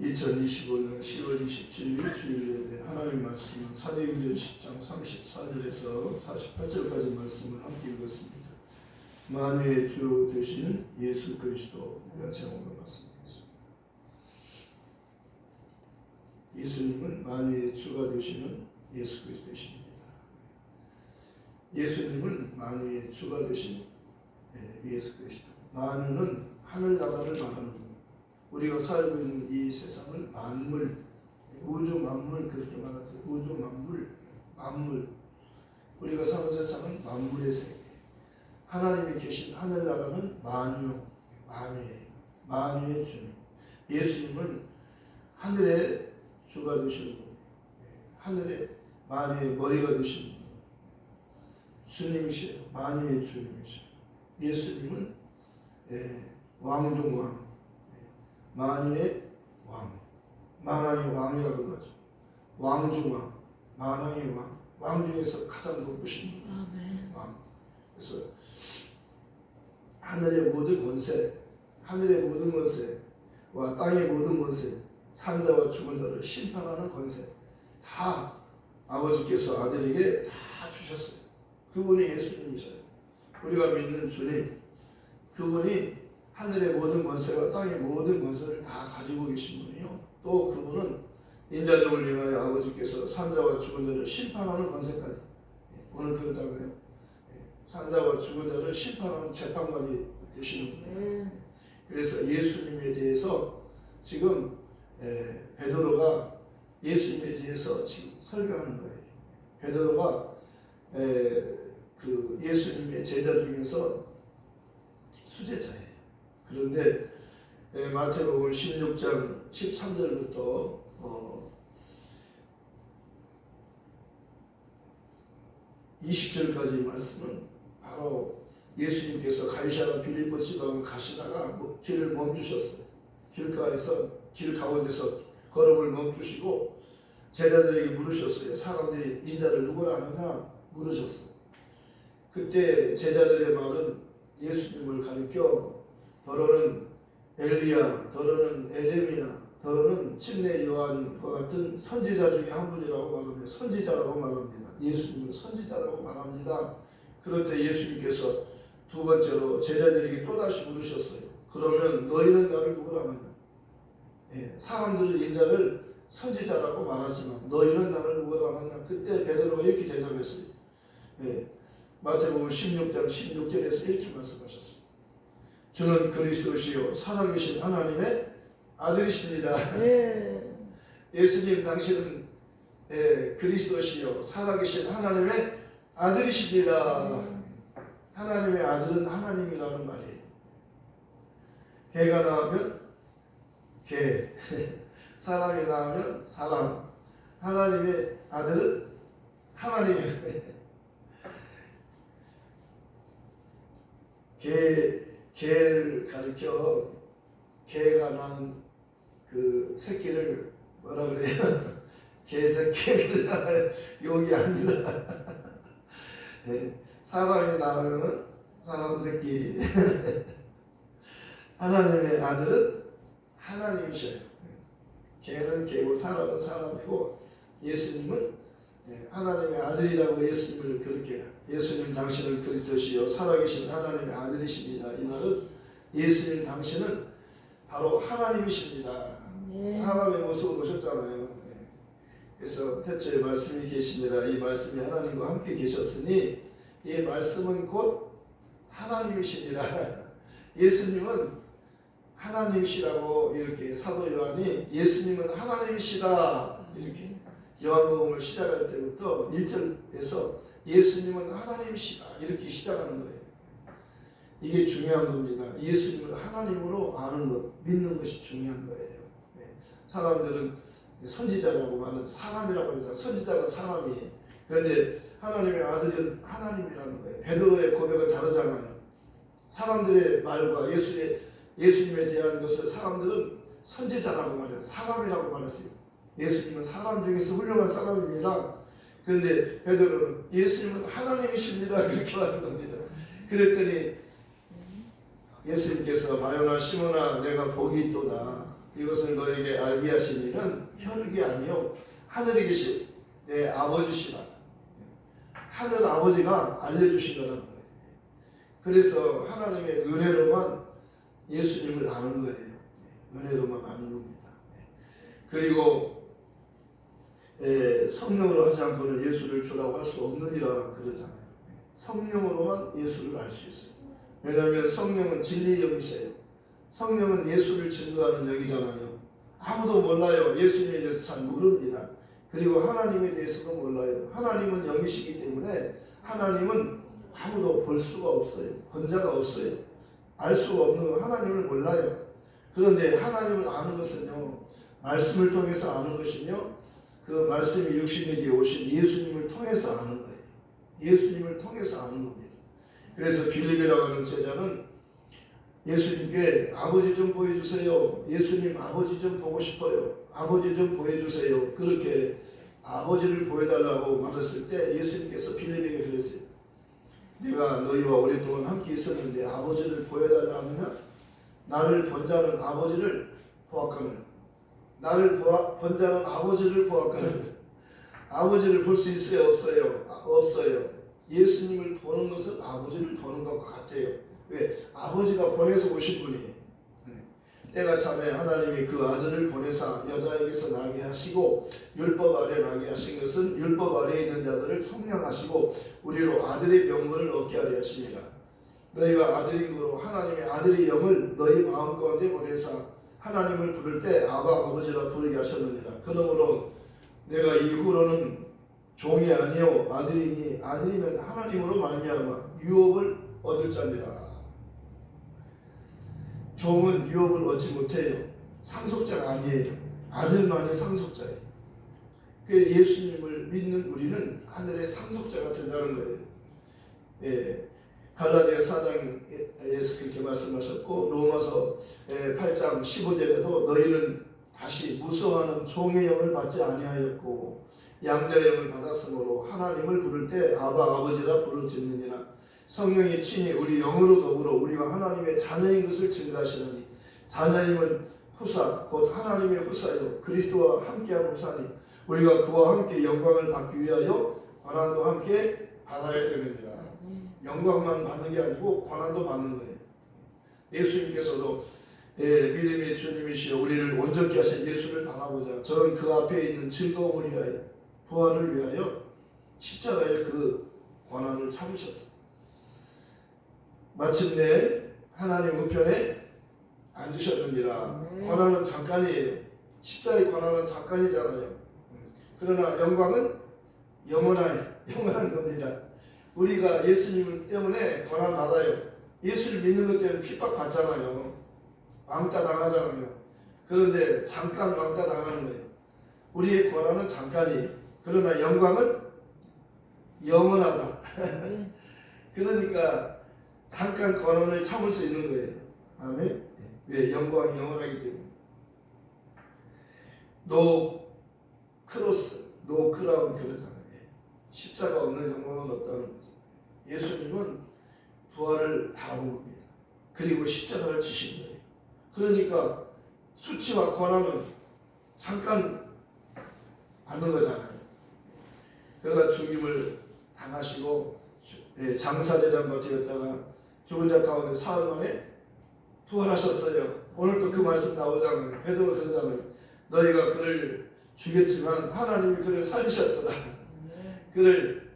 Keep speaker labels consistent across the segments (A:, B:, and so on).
A: 2025년 10월 27일 주일에 하나님 말씀은 사도행전 10장 34절에서 48절까지 말씀을 함께 읽었습니다. 만유의 주 되신 예수 그리스도라는 제목으로 말씀드리겠습니다. 예수님은 만유의 주가 되시는 예수 그리스도이십니다. 예수님은 만유의 주가 되신 예수 그리스도. 만유는 하늘나라를 말하는 겁니다. 우리가 살고 있는 이 세상을 만물, 우주 만물 그렇게 말하죠. 우주 만물. 우리가 사는 세상은 만물의 세계. 하나님이 계신 하늘나라는 만유예요. 만유의 주님. 예수님은 하늘의 주가 되시는 분, 하늘의 만유의 머리가 되시는 분, 주님이시에요. 만유의 주님이시에요. 예수님은 왕중왕, 만유의 왕, 만왕의 왕이라고도 하죠. 왕중왕, 만왕의 왕, 왕 중에서 가장 높으신 왕. 그래서 하늘의 모든 권세, 하늘의 모든 권세와 땅의 모든 권세, 산자와 죽은 자를 심판하는 권세 다 아버지께서 아들에게 다 주셨어요. 그분이 예수님이셔요. 우리가 믿는 주님, 그분이 하늘의 모든 권세와 땅의 모든 권세를 다 가지고 계신 분이요. 또 그분은 인자됨을 위하여 아버지께서 산자와 죽은 자를 심판하는 권세까지, 오늘 그러다가요, 산자와 죽은 자를 심판하는 재판관이 되시는 분이에요. 그래서 예수님에 대해서 지금 베드로가 예수님에 대해서 지금 설교하는 거예요. 베드로가 그 예수님의 제자 중에서 수제자예요. 그런데 마태복음 16장 13절부터 20절까지 말씀은 바로 예수님께서 가이사랴 빌립보 지방을 가시다가 길을 멈추셨어요. 길가에서 길 가운데서 걸음을 멈추시고 제자들에게 물으셨어요. 사람들이 인자를 누구라 하느냐 물으셨어요. 그때 제자들의 말은 예수님을 가리켜 더러는 엘리야, 더러는 에레미야, 더러는 침례 요한과 같은 선지자 중에 한 분이라고 말합니다. 선지자라고 말합니다. 예수님은 선지자라고 말합니다. 그런데 예수님께서 두 번째로 제자들에게 또다시 물으셨어요. 그러면 너희는 나를 누구라 하느냐? 사람들은 인자를 선지자라고 말하지만 너희는 나를 누구라 하느냐? 그때 베드로가 이렇게 대답했어요. 마태복음 16장 16절에서 이렇게 말씀하셨습니다. 주는 그리스도시요 살아계신 하나님의 아들이십니다. 예수님 당신은 그리스도시요 살아계신 하나님의 아들이십니다. 하나님의 아들은 하나님이라는 말이에요. 개가 나오면 개, 사람이 나오면 사람. 하나님의 아들은 하나님이에요. 개를 가리켜 개가 낳은 그 새끼를 뭐라 그래요? 개새끼 그러잖아요. 욕이 아니라 사람이 낳으면 사람 새끼. 하나님의 아들은 하나님이셔요. 개는 개고 사람은 사람이고 예수님은 하나님의 아들이라고 예수님을 그렇게 예수님 당신은 그리스도시요 살아계신 하나님의 아들이십니다. 이 말은 예수님 당신은 바로 하나님이십니다. 사람의 모습을 보셨잖아요. 그래서 태초에 말씀이 계시니라 이 말씀이 하나님과 함께 계셨으니 이 말씀은 곧 하나님이시니라. 예수님은 하나님이시라고 이렇게 사도 요한이 예수님은 하나님이시다 이렇게 요한복음을 시작할 때부터 1절에서 예수님은 하나님이시다 이렇게 시작하는 거예요. 이게 중요한 겁니다. 예수님을 하나님으로 아는 것, 믿는 것이 중요한 거예요. 사람들은 선지자라고 말하죠. 사람이라고 그러죠. 선지자는 사람이에요. 그런데 하나님의 아들은 하나님이라는 거예요. 베드로의 고백은 다르잖아요. 사람들의 말과 예수님에 대한 것을 사람들은 선지자라고 말해요. 사람이라고 말했어요. 예수님은 사람 중에서 훌륭한 사람입니다. 그런데 베드로는 예수님은 하나님이십니다. 그렇게 말하는 겁니다. 그랬더니 예수님께서 바요나 시몬아 내가 복이 있도다. 이것은 너에게 알게 하신 이는 혈육이 아니요 하늘에 계신 내 아버지시라. 하늘 아버지가 알려주신 거라는 거예요. 그래서 하나님의 은혜로만 예수님을 아는 거예요. 은혜로만 아는 겁니다. 그리고 성령으로 하지 않고는 예수를 주라고 할 수 없느니라 그러잖아요. 성령으로만 예수를 알 수 있어요. 왜냐하면 성령은 진리의 영이세요. 성령은 예수를 증거하는 영이잖아요. 아무도 몰라요. 예수님에 대해서 잘 모릅니다. 그리고 하나님에 대해서도 몰라요. 하나님은 영이시기 때문에 하나님은 아무도 볼 수가 없어요. 권자가 없어요. 알 수가 없는 하나님을 몰라요. 그런데 하나님을 아는 것은요, 말씀을 통해서 아는 것이며 그 말씀이 육신에게 오신 예수님을 통해서 아는 거예요. 예수님을 통해서 아는 겁니다. 그래서 빌립이라고 하는 제자는 예수님께 아버지 좀 보여주세요. 예수님 아버지 좀 보고 싶어요. 아버지 좀 보여주세요. 그렇게 아버지를 보여달라고 말했을 때 예수님께서 빌립에게 그랬어요. 내가 너희와 오랫동안 함께 있었는데 아버지를 보여달라 하면 나를 본 자는 아버지를 보았거늘. 나를 본 자는 아버지를 보았거늘. 아버지를 볼 수 있어요? 없어요? 없어요. 예수님을 보는 것은 아버지를 보는 것과 같아요. 왜? 아버지가 보내서 오신 분이에요. 때가 참에 하나님이 그 아들을 보내사 여자에게서 나게 하시고 율법 아래 나게 하신 것은 율법 아래에 있는 자들을 속량하시고 우리로 아들의 명분을 얻게 하려 하십니다. 너희가 아들임으로 하나님의 아들의 영을 너희 마음 가운데 보내사 하나님을 부를 때 아바 아버지라 부르게 하셨느니라. 그러므로 내가 이후로는 종이 아니요 아들이니 아들이면 하나님으로 말미암아 유업을 얻을 자니라. 종은 유업을 얻지 못해요. 상속자가 아니에요. 아들만이 상속자예요. 그 예수님을 믿는 우리는 하늘의 상속자가 된다는 거예요. 예, 갈라디아 4장에서 그렇게 말씀하셨고 로마서 8장 15절에도 너희는 다시 무서워하는 종의 영을 받지 아니하였고 양자의 영을 받았으므로 하나님을 부를 때 아바 아버지라 부르짖느니라. 성령이 친히 우리 영으로 더불어 우리가 하나님의 자녀인 것을 증거하시나니 자녀임은 후사 곧 하나님의 후사요 그리스도와 함께한 후사니 우리가 그와 함께 영광을 받기 위하여 권한도 함께 받아야 되느니라. 영광만 받는 게 아니고 권한도 받는 거예요. 예수님께서도 믿음의 주님이시여 우리를 온전케 하신 예수를 바라보자. 저는 그 앞에 있는 즐거움을 위하여 부활을 위하여 십자가의 그 권한을 참으셨어요. 마침내 하나님 우편에 앉으셨느니라. 권한은 잠깐이에요. 십자가의 권한은 잠깐이잖아요. 그러나 영광은 영원한 겁니다. 우리가 예수님 때문에 권한 받아요. 예수를 믿는 것 때문에 핍박 받잖아요. 왕따 당하잖아요. 그런데 잠깐 왕따 당하는 거예요. 우리의 권한은 잠깐이에요. 그러나 영광은 영원하다. 그러니까 잠깐 권한을 참을 수 있는 거예요. 아멘. 왜? 영광이 영원하기 때문에. 노 크로스, 노 크라운 그러잖아요. 십자가 없는 영광은 없다는 거죠. 예수님은 부활을 바라본 겁니다. 그리고 십자가를 지신 거예요. 그러니까 수치와 권한은 잠깐 받는 거잖아요. 그가 죽임을 당하시고 장사제를 버티었다가 죽은 자 가운데 사흘 만에 부활하셨어요. 오늘 또 그 말씀 나오잖아요. 베드로가 그러잖아요. 너희가 그를 죽였지만 하나님이 그를 살리셨도다. 그를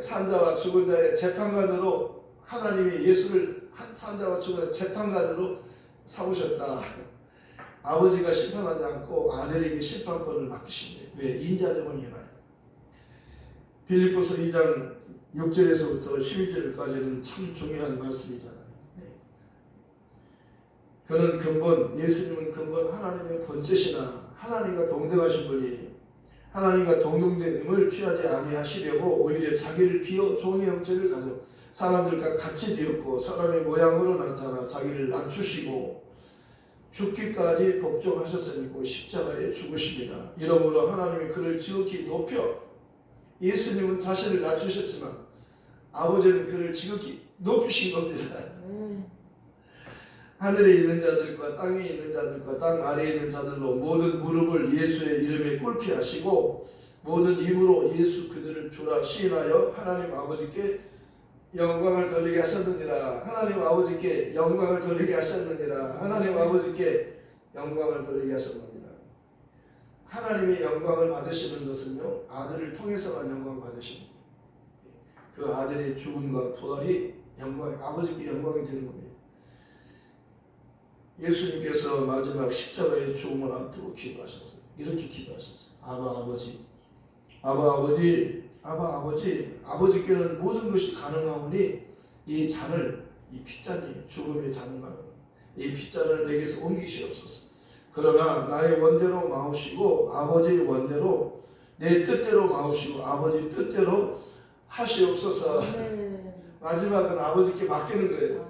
A: 산자와 죽은 자의 재판관으로 하나님이 예수를 산자와 죽은 자의 재판관으로 삼으셨다. 아버지가 심판하지 않고 아들에게 심판권을 맡기신대요. 왜? 인자됨을 인하여. 빌립보서 2장 6절에서부터 12절까지는 참 중요한 말씀이잖아요. 그는 근본, 예수님은 근본 하나님의 본체시나 하나님과 동등하신 분이에요. 하나님과 동등됨을 취하지 아니하시려고 오히려 자기를 비워 종의 형체를 가져 사람들과 같이 되었고 사람의 모양으로 나타나 자기를 낮추시고 죽기까지 복종하셨으니까 십자가에 죽으십니다. 이러므로 하나님이 그를 지극히 높여 예수님은 자신을 낮추셨지만 아버지는 그를 지극히 높이신 겁니다. 하늘에 있는 자들과 땅에 있는 자들과 땅 아래에 있는 자들로 모든 무릎을 예수의 이름에 꿇게 하시고 모든 입으로 예수 그들을 주라 시인하여 하나님 아버지께 영광을 돌리게 하셨느니라. 하나님 아버지께 영광을 돌리게 하셨느니라. 하나님 아버지께 영광을 돌리게 하셨느니라. 하나님의 영광을 받으시는 것은요, 아들을 통해서만 영광을 받으십니다. 그 아들의 죽음과 부활이 아버지께 영광이 되는 겁니다. 예수님께서 마지막 십자가의 죽음을 앞두고 기도하셨어요. 이렇게 기도하셨어요. 아바 아버지, 아바 아버지, 아바 아버지, 아버지께는 모든 것이 가능하오니 이 잔을, 이 핏잔이 죽음의 잔을 말하는 이 핏잔을 내게서 옮기시옵소서. 그러나 나의 원대로 마오시고 아버지의 원대로 내 뜻대로 마오시고 아버지 뜻대로 하시옵소서. 마지막은 아버지께 맡기는 거예요.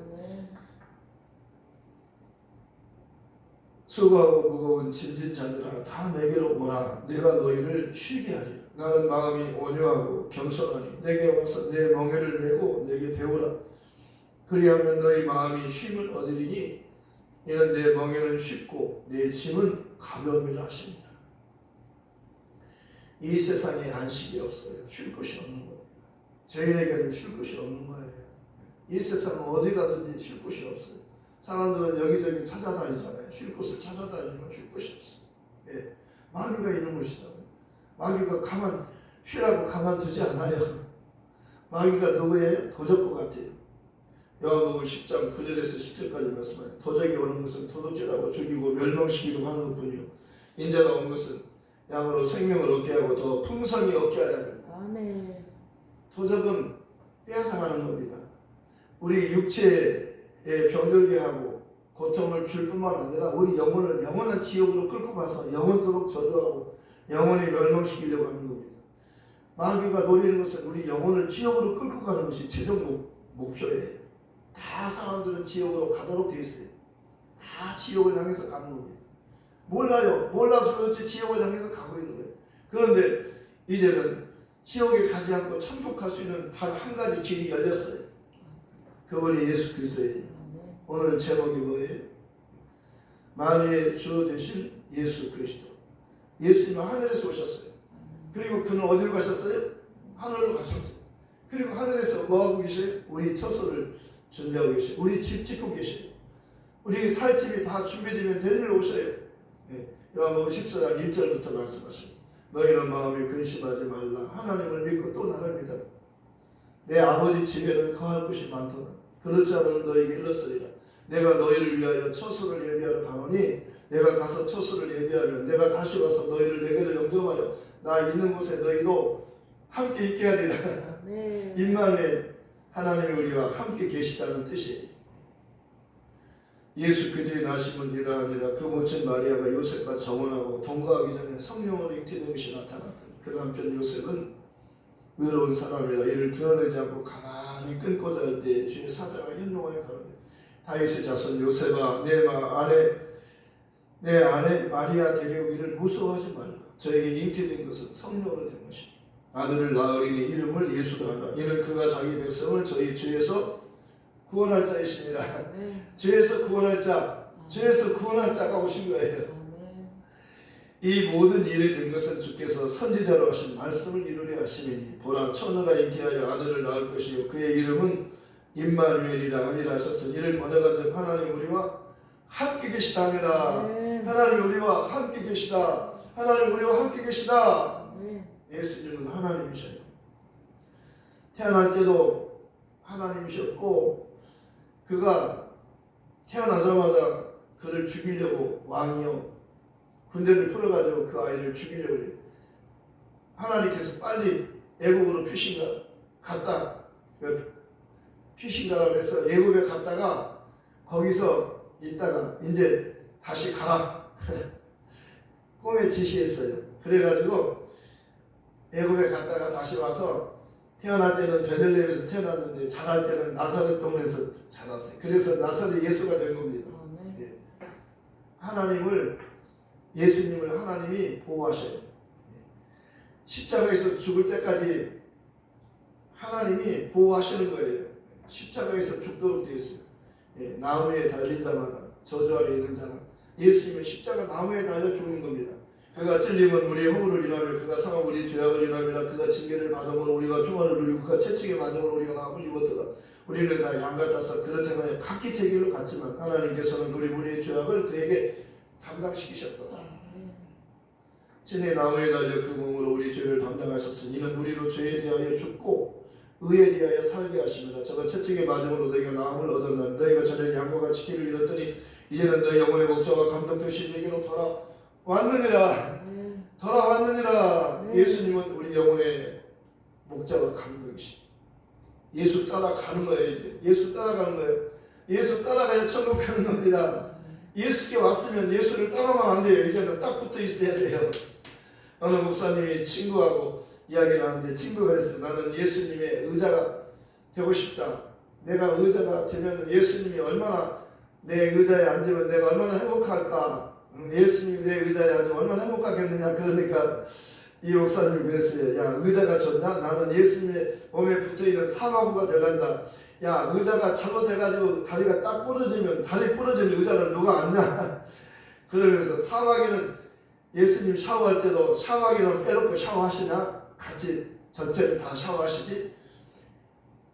A: 수고하고 무거운 짐진 자들아 다 내게로 오라. 내가 너희를 쉬게 하리라. 나는 마음이 온유하고 겸손하니 내게 와서 내 멍에를 메고 내게 배우라. 그리하면 너희 마음이 쉼을 얻으리니 이는 내 멍에는 쉽고 내 짐은 가벼움이라 하십니다. 이 세상에 안식이 없어요. 쉴 곳이 없는 거예요. 저희에게는 쉴 곳이 없는 거예요. 이 세상은 어디 가든지 쉴 곳이 없어요. 사람들은 여기저기 찾아다니잖아요. 쉴 곳을 찾아다니면 쉴 곳이 없어요. 예. 마귀가 있는 곳이잖아요. 마귀가 쉬라고 가만두지 않아요. 마귀가 누구예요? 도적과 같아요. 요한복음 10장 9절에서 10절까지 말씀하여 도적이 오는 것은 도둑질하고 죽이고 멸망시키고 하는 것뿐이요 인자가 온 것은 양으로 생명을 얻게 하고 더 풍성히 얻게 하려는. 아멘. 도적은 빼앗아가는 겁니다. 우리 육체에 병들게 하고 고통을 줄 뿐만 아니라 우리 영혼을 영원한 지옥으로 끌고 가서 영원토록 저주하고 영원히 멸망시키려고 하는 겁니다. 마귀가 노리는 것은 우리 영혼을 지옥으로 끌고 가는 것이 최종 목표예요. 다 사람들은 지옥으로 가도록 되어 있어요. 다 지옥을 향해서 가는 겁니다. 몰라요. 몰라서 그렇지 지옥을 향해서 가고 있는 거예요. 그런데 이제는 지옥에 가지 않고 천국 갈 수 있는 단 한 가지 길이 열렸어요. 그분이 예수 그리스도예요. 오늘 제목이 뭐예요? 만유의 주 되신 예수 그리스도. 예수님은 하늘에서 오셨어요. 그리고 그는 어디로 가셨어요? 하늘로 가셨어요. 그리고 하늘에서 뭐하고 계셔요? 우리 처소를 준비하고 계셔요. 우리 집 짓고 계셔요. 우리 살 집이 다 준비되면 데리러 오셔요. 네. 요한복음 14장 1절부터 말씀하십니다. 너희는 마음에 근심하지 말라. 하나님을 믿고 또 나를 믿어라. 내 아버지 집에는 거할 곳이 많도다. 그렇지 않으면 너희에게 일렀으리라. 내가 너희를 위하여 처소를 예비하러 가노니 내가 가서 처소를 예비하면 내가 다시 와서 너희를 내게로 영접하여 나 있는 곳에 너희도 함께 있게 하리라. 네. 임마누엘 하나님이 우리와 함께 계시다는 뜻이에요. 예수 그들이 나심은 이라 아니라 그 모친 마리아가 요셉과 정혼하고 동거하기 전에 성령으로 잉태된 것이 나타났다. 그 남편 요셉은 의로운 사람이라 이를 드러내지 않고 가만히 끊고자 할 때 주의 사자가 현롱하여 가로되 다윗의 자손 요셉아 내 아내 마리아 데려오기를 무서워하지 말라. 저에게 잉태된 것은 성령으로 된 것이다. 아들을 낳으리니 이름을 예수라 하라. 이는 그가 자기 백성을 저희 죄에서 구원할 자이시니라. 죄에서 구원할 자, 죄에서 구원할 자가 오신 거예요. 이 모든 일이 된 것은 주께서 선지자로 하신 말씀을 이루려 하시니 보라 처녀가 잉태하여 아들을 낳을 것이요 그의 이름은 임마누엘이라 하리라 하셨으니 이를 번역한즉 하나님 우리와 함께 계시다 하니라. 하나님 우리와 함께 계시다. 하나님 우리와 함께 계시다. 예수님은 하나님이셔요. 태어날 때도 하나님이셨고 그가 태어나자마자 그를 죽이려고 왕이요 군대를 풀어가지고 그 아이를 죽이려고 해요. 하나님께서 빨리 애국으로 피신가 갔다 피신가라고 해서 애국에 갔다가 거기서 있다가 이제 다시 가라 꿈에 지시했어요. 그래가지고 애국에 갔다가 다시 와서 태어날 때는 베들레헴에서 태어났는데 자랄 때는 나사렛 동네에서 자랐어요. 그래서 나사렛 예수가 된 겁니다. 예. 예수님을 하나님이 보호하셔요. 십자가에서 죽을 때까지 하나님이 보호하시는 거예요. 십자가에서 죽도록 되어 있어요. 예, 나무에 달린 자마다 저주 아래 있는 자는 예수님은 십자가 나무에 달려 죽는 겁니다. 그가 찔림은 우리의 허물을 인하며 그가 상함 우리의 죄악을 인하며 그가 징계를 받음으로 우리가 평안을 누리고 그가 채찍에 맞음으로 우리가 나음을 입었도다. 우리는 다 양같아서 그를 행하여 각기 제 길로 갔지만 하나님께서는 우리의 죄악을 그에게 담당시키셨도다. 친히 나무에 달려 그 몸으로 우리 죄를 담당하셨으니 이는 우리로 죄에 대하여 죽고 의에 대하여 살게 하시니라. 저가 채찍에 맞음으로 너희가 나음을 얻었나니 너희가 전에 양과 같이 길을 잃었더니 이제는 너희 영혼의 목자와 감독되신 내게로 돌아왔느니라. 돌아왔느니라. 예수님은 우리 영혼의 목자와 감독이시. 예수 따라가는 거예요. 이제 예수 따라가는 거예요. 예수 따라가야 천국 가는 겁니다. 예수께 왔으면 예수를 따라가면 안 돼요. 이제는 딱 붙어 있어야 돼요. 어느 목사님이 친구하고 이야기를 하는데 친구가 그랬어요. 나는 예수님의 의자가 되고 싶다. 내가 의자가 되면 예수님이 얼마나 내 의자에 앉으면 내가 얼마나 행복할까. 예수님이 내 의자에 앉으면 얼마나 행복하겠느냐. 그러니까 이 목사님이 그랬어요. 야, 의자가 좋냐? 나는 예수님의 몸에 붙어있는 사마구가 되란다. 야, 의자가 잘못해가지고 다리가 딱 부러지면 다리 부러진 의자를 누가 앉냐? 그러면서 사마귀는 예수님 샤워할 때도 사마귀는 빼놓고 샤워하시냐? 같이 전체를 다 샤워하시지?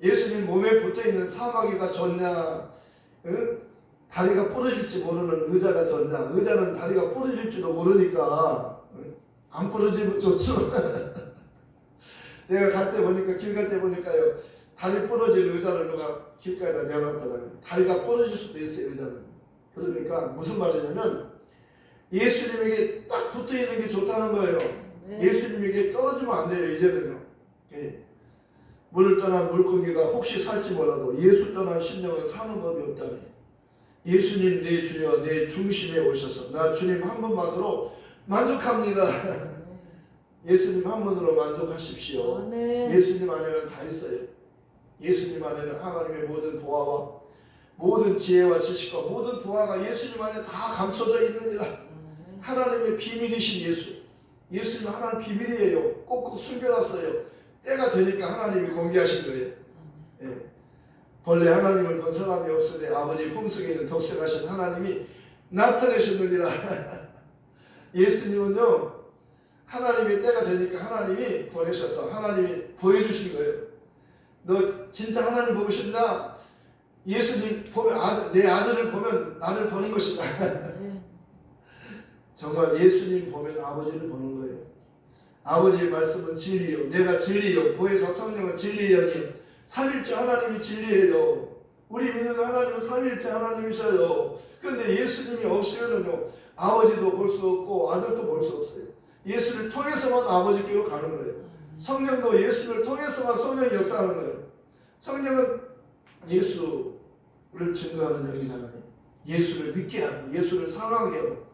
A: 예수님 몸에 붙어있는 사마귀가 좋냐? 응? 다리가 부러질지 모르는 의자가 좋냐? 의자는 다리가 부러질지도 모르니까 안 부러지면 좋죠. 내가 갈 때 보니까 길 갈 때 보니까요. 다리 부러질 의자를 누가 길가에다 내놨더라고요. 다리가 부러질 수도 있어요. 의자는. 그러니까 무슨 말이냐면 예수님에게 딱 붙어있는 게 좋다는 거예요. 예수님에게 떨어지면 안 돼요. 이제는요. 예. 물을 떠난 물고기가 혹시 살지 몰라도 예수 떠난 심령은 사는 법이 없다니. 예수님 내 주여 내 중심에 오셔서 나 주님 한 분만으로 만족합니다. 예수님 한 분으로 만족하십시오. 예수님 안에는 다 있어요. 예수님 안에는 하나님의 모든 보화와 모든 지혜와 지식과 모든 보화가 예수님 안에 다 감춰져 있느니라. 하나님의 비밀이신 예수. 예수님 하나님 비밀이에요. 꼭꼭 숨겨놨어요. 때가 되니까 하나님이 공개하신 거예요. 예. 본래 하나님을 본 사람이 없으되 아버지 품속에 있는 독생하신 하나님이 나타내셨느니라. 예수님은요, 하나님의 때가 되니까 하나님이 보내셔서 하나님이 보여주신 거예요. 너 진짜 하나님 보고 싶나? 예수님 보면 내 아들을 보면 나를 보는 것이다. 정말 예수님 보면 아버지를 보는 거예요. 아버지의 말씀은 진리요. 내가 진리요. 보혜사 성령은 진리의 영이요. 삼일째 하나님이 진리예요. 우리 믿는 하나님은 삼일째 하나님이셔요. 그런데 예수님이 없으면요 아버지도 볼 수 없고 아들도 볼 수 없어요. 예수를 통해서만 아버지께로 가는 거예요. 성령도 예수를 통해서만 성령이 역사하는 거예요. 성령은 예수를 증거하는 영이잖아요. 예수를 믿게 하고 예수를 사랑하게 하고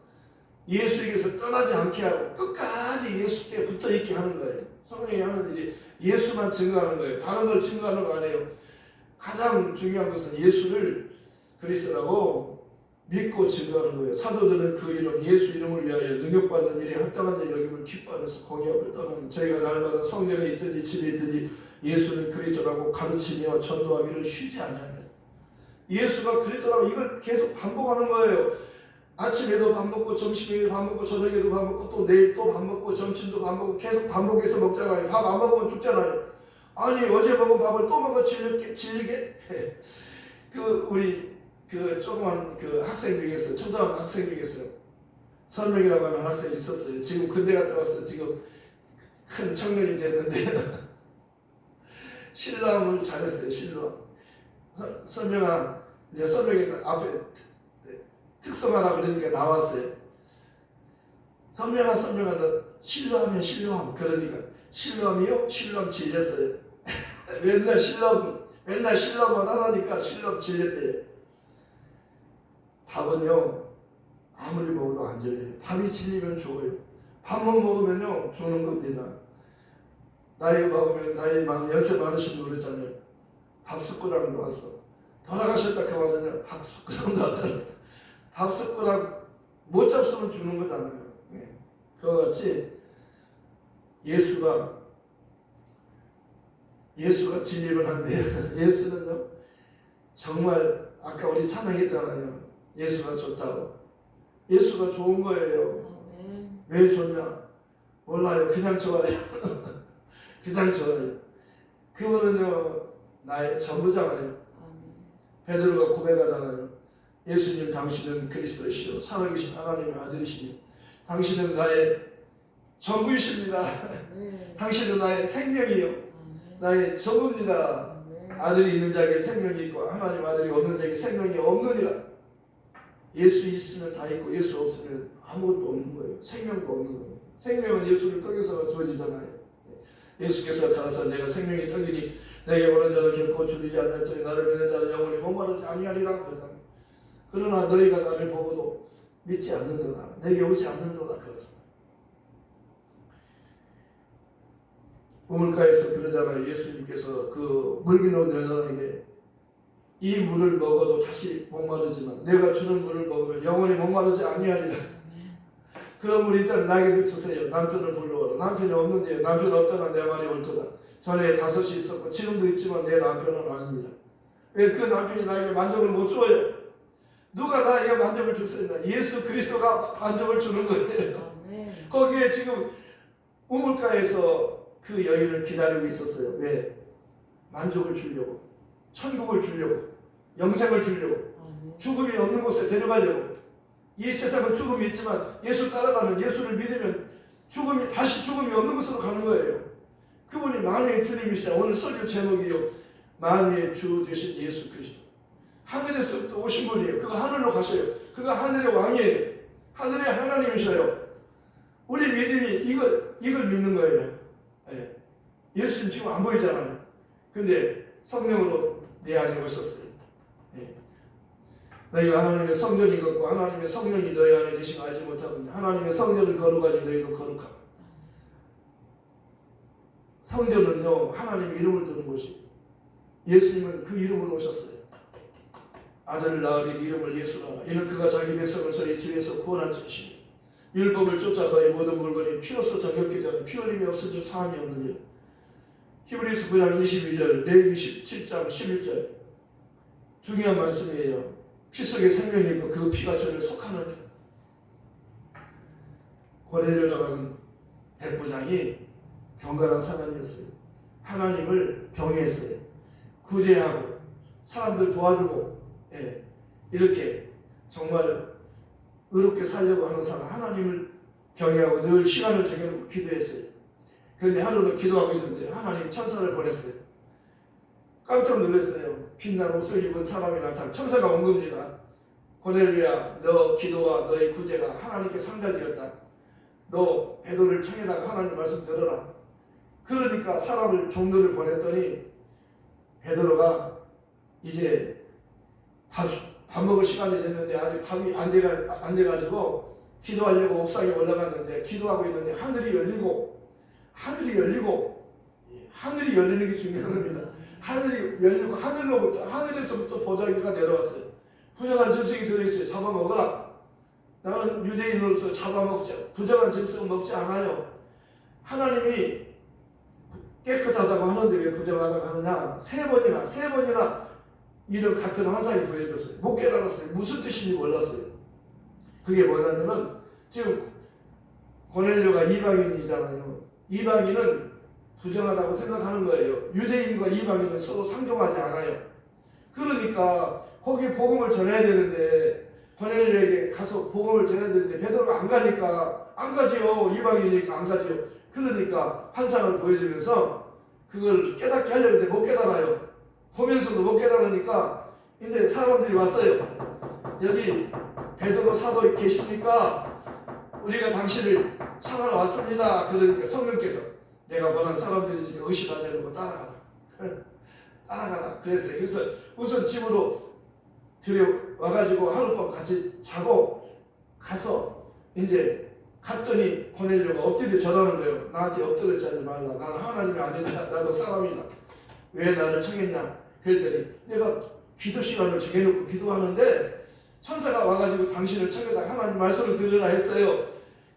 A: 예수에게서 떠나지 않게 하고 끝까지 예수께 붙어있게 하는 거예요. 성령이 하는 일이 예수만 증거하는 거예요. 다른 걸 증거하는 거 아니에요. 가장 중요한 것은 예수를 그리스도라고 믿고 증거하는 거예요. 사도들은 그 이름 예수 이름을 위하여 능력받는 일에 합당한 자 여김을 기뻐하면서 공의업을 떠나는 저희가 날마다 성전에 있든지 집에 있든지 예수는 그리스도라고 가르치며 전도하기를 쉬지 않냐는 예수가 그리스도라고 이걸 계속 반복하는 거예요. 아침에도 밥 먹고 점심에도 밥 먹고 저녁에도 밥 먹고 또 내일 또 밥 먹고 점심도 밥 먹고 계속 반복해서 먹잖아요. 밥 안 먹으면 죽잖아요. 아니 어제 먹은 밥을 또 먹어 질리게? 우리 조그만 학생 중에서 초등학교 학생 중에서 설명이라고 하는 학생이 있었어요. 지금 군대 갔다 왔어. 지금 큰 청년이 됐는데 신랑을 잘했어요. 신랑. 설명아 이제 설명이 앞에 특성하라 그러니까 나왔어요. 설명아 너 신랑하면 그러니까 신랑이요? 신랑 질렸어요. 맨날 신랑만 하라니까 신랑 질렸대요. 밥은요 아무리 먹어도 안 질려요. 밥이 질리면 죽어요. 밥만 먹으면요 죽는 겁니다. 나이 먹으면 나이 연세 많으신 분 그랬잖아요. 밥 숟가락 놓았어. 돌아가셨다 그 말은요 밥 숟가락 놓았다는 밥 숟가락 못 잡수면 죽는 거잖아요. 네. 그와 같이 예수가 진리를 한대요. 예수는요 정말 아까 우리 찬양했잖아요. 예수가 좋다고. 예수가 좋은 거예요. 왜 좋냐? 몰라요. 그냥 좋아요. 그냥 좋아요. 그분은요 나의 전부잖아요. 베드로가 고백하잖아요. 예수님 당신은 그리스도시요 살아계신 하나님의 아들이시니 당신은 나의 전부이십니다. 당신은 나의 생명이요 나의 전부입니다. 아들이 있는 자에게 생명이 있고 하나님 아들이 없는 자에게 생명이 없느니라. 예수 있으면 다 있고 예수 없으면 아무것도 없는 거예요. 생명도 없는 겁니다. 생명은 예수를 통해서 주어지잖아요. 예수께서 가라사 내가 생명이 떡이니 내게 오는 자는 결코 줄이지 않을 터니 나를 믿는 자는 영원히 목마르지 아니하리라 그러잖아요. 그러나 너희가 나를 보고도 믿지 않는도다. 내게 오지 않는도다 그러잖아요. 우물가에서 그러잖아요. 예수님께서 그 물기놓은 여자에게 이 물을 먹어도 다시 목마르지만 내가 주는 물을 먹으면 영원히 목마르지 아니하리라. 그런 물이 있다면 나에게도 주세요. 남편을 불러오라. 남편이 없는데요. 남편 없다면 내 말이 옳도다. 전에 5이 있었고 지금도 있지만 내 남편은 아닙니다. 왜 그 남편이 나에게 만족을 못 줘요? 누가 나에게 만족을 줄 수 있나? 예수 그리스도가 만족을 주는 거예요. 거기에 지금 우물가에서 그 여인을 기다리고 있었어요. 왜? 만족을 주려고, 천국을 주려고, 영생을 주려고, 죽음이 없는 곳에 데려가려고. 이 세상은 죽음이 있지만 예수 따라가면, 예수를 믿으면 다시 죽음이 없는 곳으로 가는 거예요. 그분이 만유의 주님이시라. 오늘 설교 제목이요, 만유의 주 되신 예수 그리스도. 하늘에서부터 오신 분이에요. 그가 하늘로 가셔요. 그가 하늘의 왕이에요. 하늘의 하나님이셔요. 우리 믿음이 이걸 믿는 거예요. 네. 예수님 지금 안 보이잖아요. 근데 성령으로 내 안에 오셨어요. 네. 너희가 하나님의 성전인 것과 하나님의 성령이 너희 안에 계신 거 알지 못하는데 하나님의 성전을 거룩하니 너희도 거룩하라. 성전은요 하나님의 이름을 두는 곳이. 예수님은 그 이름으로 오셨어요. 아들을 낳으리 이름을 예수라 하라. 이는 그가 자기 백성을 저희 죄에서 구원할 자이시니 율법을 쫓아 그의 모든 물건이 피로써 정결케 되는 피 흘림이 없어질 사함이 없느니라. 히브리서 9장 22절, 레위기 17장 11절 중요한 말씀이에요. 피 속에 생명이 있고 그 피가 저를 속하느니라. 고넬료라는 백부장이 경건한 사람이었어요. 하나님을 경외했어요. 구제하고 사람들 도와주고 이렇게 정말 의롭게 살려고 하는 사람, 하나님을 경외하고 늘 시간을 정해놓고 기도했어요. 그런데 하루는 기도하고 있는데 하나님 천사를 보냈어요. 깜짝 놀랐어요. 빛난 옷을 입은 사람이 나타나 천사가 온 겁니다. 고넬료야, 너 기도와 너의 구제가 하나님께 상달되었다. 너 베드로를 청해다가 하나님 말씀 들어라. 그러니까 사람을 종들을 보냈더니 베드로가 이제 밥 먹을 시간이 됐는데 아직 밥이 안 돼가지고 기도하려고 옥상에 올라갔는데 기도하고 있는데 하늘이 열리고 하늘이 열리는 게 중요한 겁니다. 하늘이 열리고 하늘에서부터 보자기가 내려왔어요. 부정한 짐승이 들어있어요. 잡아먹어라. 나는 유대인으로서 잡아먹지, 부정한 짐승은 먹지 않아요. 하나님이 깨끗하다고 하는데 왜 부정하다고 하느냐? 세 번이나 이런 같은 환상이 보여줬어요. 못 깨달았어요. 무슨 뜻인지 몰랐어요. 그게 뭐냐면은 지금 고넬료가 이방인이잖아요. 이방인은 부정하다고 생각하는 거예요. 유대인과 이방인은 서로 상종하지 않아요. 그러니까 거기에 복음을 전해야 되는데 고넬료에게 가서 복음을 전해야 되는데 베드로가 안 가니까 안 가지요. 이방인이니까 안 가지요. 그러니까 환상을 보여주면서 그걸 깨닫게 하려고 했는데 못 깨달아요. 보면서도 못 깨달으니까 이제 사람들이 왔어요. 여기 베드로 사도 계십니까? 우리가 당신을 찾아러 왔습니다. 그러니까 성령께서 내가 원하는 사람들이니까 의심하지 않고 따라가라. 따라가라. 그랬어요. 그래서 우선 집으로 들여와가지고 하룻밤 같이 자고 가서 이제 갔더니 고넬료가 엎드려 절하는 거예요. 나한테 엎드려 자지 말라. 나는 하나님이 아니다. 나도 사람이다. 왜 나를 청했냐? 그랬더니 내가 기도 시간을 정해놓고 기도하는데 천사가 와가지고 당신을 청해다 하나님 말씀을 들으라 했어요.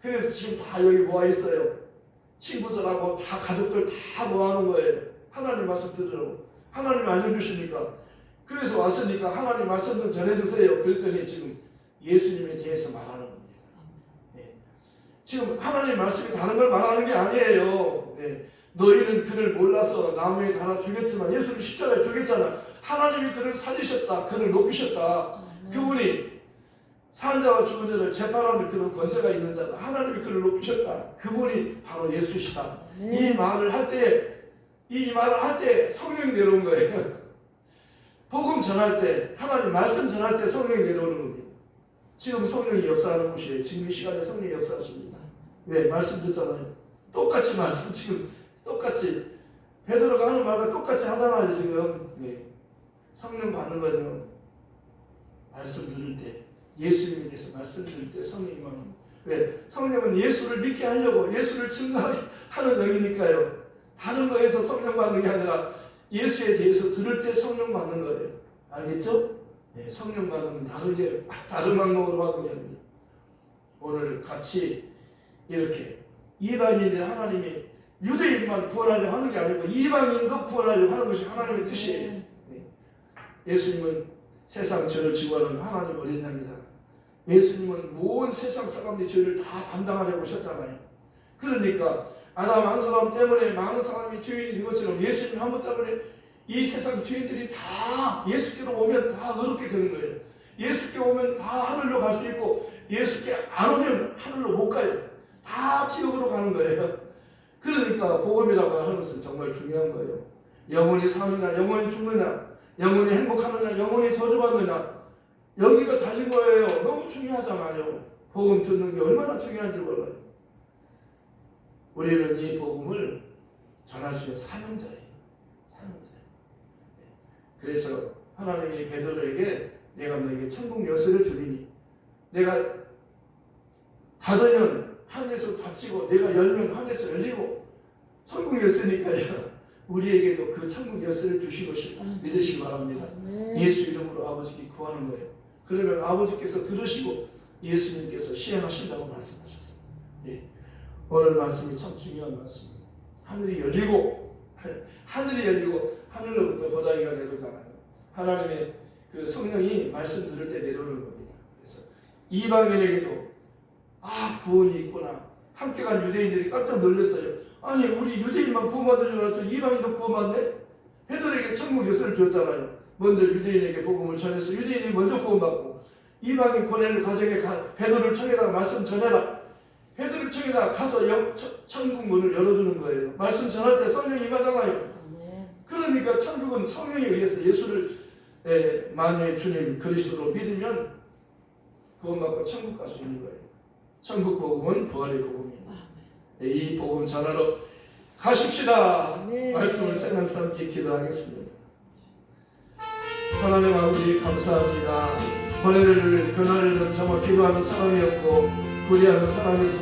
A: 그래서 지금 다 여기 모아 있어요. 친구들하고 다 가족들 다 모아놓은 거예요. 하나님 말씀 들으라고. 하나님이 알려주시니까 그래서 왔으니까 하나님 말씀 좀 전해주세요. 그랬더니 지금 예수님에 대해서 말하는 겁니다. 지금 하나님 말씀이 다른 걸 말하는 게 아니에요. 너희는 그를 몰라서 나무에 달아 죽였지만 예수를 십자가에 죽였잖아. 하나님이 그를 살리셨다. 그를 높이셨다. 그분이 산자와 죽은 자를 재판하는 그런 권세가 있는 자다. 하나님이 그를 높이셨다. 그분이 바로 예수시다. 이 말을 할 때 성령이 내려온 거예요. 복음 전할 때, 하나님 말씀 전할 때 성령이 내려오는 겁니다. 지금 성령이 역사하는 곳이에요. 지금 이 시간에 성령이 역사하십니다. 왜? 말씀 듣잖아요. 똑같이 말씀 지금 똑같이 베드로가 하는 말과 똑같이 하잖아요. 지금 성령 받는 거는 말씀 들을 때, 예수님에 대해서 말씀 들을 때 성령이 임하는 거예요. 왜? 성령은 예수를 믿게 하려고, 예수를 증거하는 영이니까요. 다른 거에서 성령 받는 게 아니라 예수에 대해서 들을 때 성령 받는 거예요. 알겠죠? 성령 받는 건 다른 방법으로 받는 게 아닙니다. 오늘 같이 이렇게 이방인들 하나님이 유대인만 구원하려 하는 게 아니고 이방인도 구원하려 하는 것이 하나님의 뜻이에요. 예수님은 세상 죄를 지고 하는 하나님 어린 양이잖아요. 예수님은 모든 세상 사람들의 죄를 다 담당하려고 오셨잖아요. 그러니까 아담 한 사람 때문에 많은 사람이 죄인이 된 것처럼 예수님 한 분 때문에 이 세상 죄인들이 다 예수께로 오면 다 어렵게 되는 거예요. 예수께 오면 다 하늘로 갈 수 있고 예수께 안 오면 하늘로 못 가요. 다 지옥으로 가는 거예요. 그러니까 복음이라고 하는 것은 정말 중요한 거예요. 영원히 사느냐, 영원히 죽느냐, 영원히 행복하느냐, 영원히 저주받느냐, 여기가 달린 거예요. 너무 중요하잖아요. 복음 듣는 게 얼마나 중요한지 몰라요. 우리는 이 복음을 전할 수 있는 사명자예요. 그래서 하나님이 베드로에게 내가 너에게 천국 열쇠를 주리니 내가 닫으면 하늘에서 닫히고 내가 열면 하늘에서 열리고 천국 열쇠니까요. 우리에게도 그 천국 열쇠를 주신 것을 믿으시기 바랍니다. 예수 이름으로 아버지께 구하는 거예요. 그러면 아버지께서 들으시고 예수님께서 시행하신다고 말씀하셨어요. 오늘 말씀이 참 중요한 말씀입니다. 하늘이 열리고 하늘로부터 보자기가 내려오잖아요. 하나님의 그 성령이 말씀 들을 때 내려오는 겁니다. 그래서 이방인에게도 구원이 있구나. 함께 간 유대인들이 깜짝 놀랐어요. 아니 우리 유대인만 구원받은 줄 알았더니 이방인도 구원받네? 베드로에게 천국 열쇠를 주었잖아요. 먼저 유대인에게 복음을 전해서 유대인이 먼저 구원받고 이방인 보내는 과정에 베드로를 청에다가 말씀 전해라. 베드로를 청에다가 가서 천국 문을 열어주는 거예요. 말씀 전할 때 성령이 임하잖아요. 그러니까 천국은 성령에 의해서 예수를 만유의 주님 그리스도로 믿으면 구원받고 천국 갈 수 있는 거예요. 천국 복음은 부활의 복음입니다. 이 복음 전하러 가십시다. 말씀을 생각삼기 기도하겠습니다. 하나님 아버지 감사합니다. 번뇌를 변화를 정말 기도하는 사람이었고 구리하는 사람이었습니다.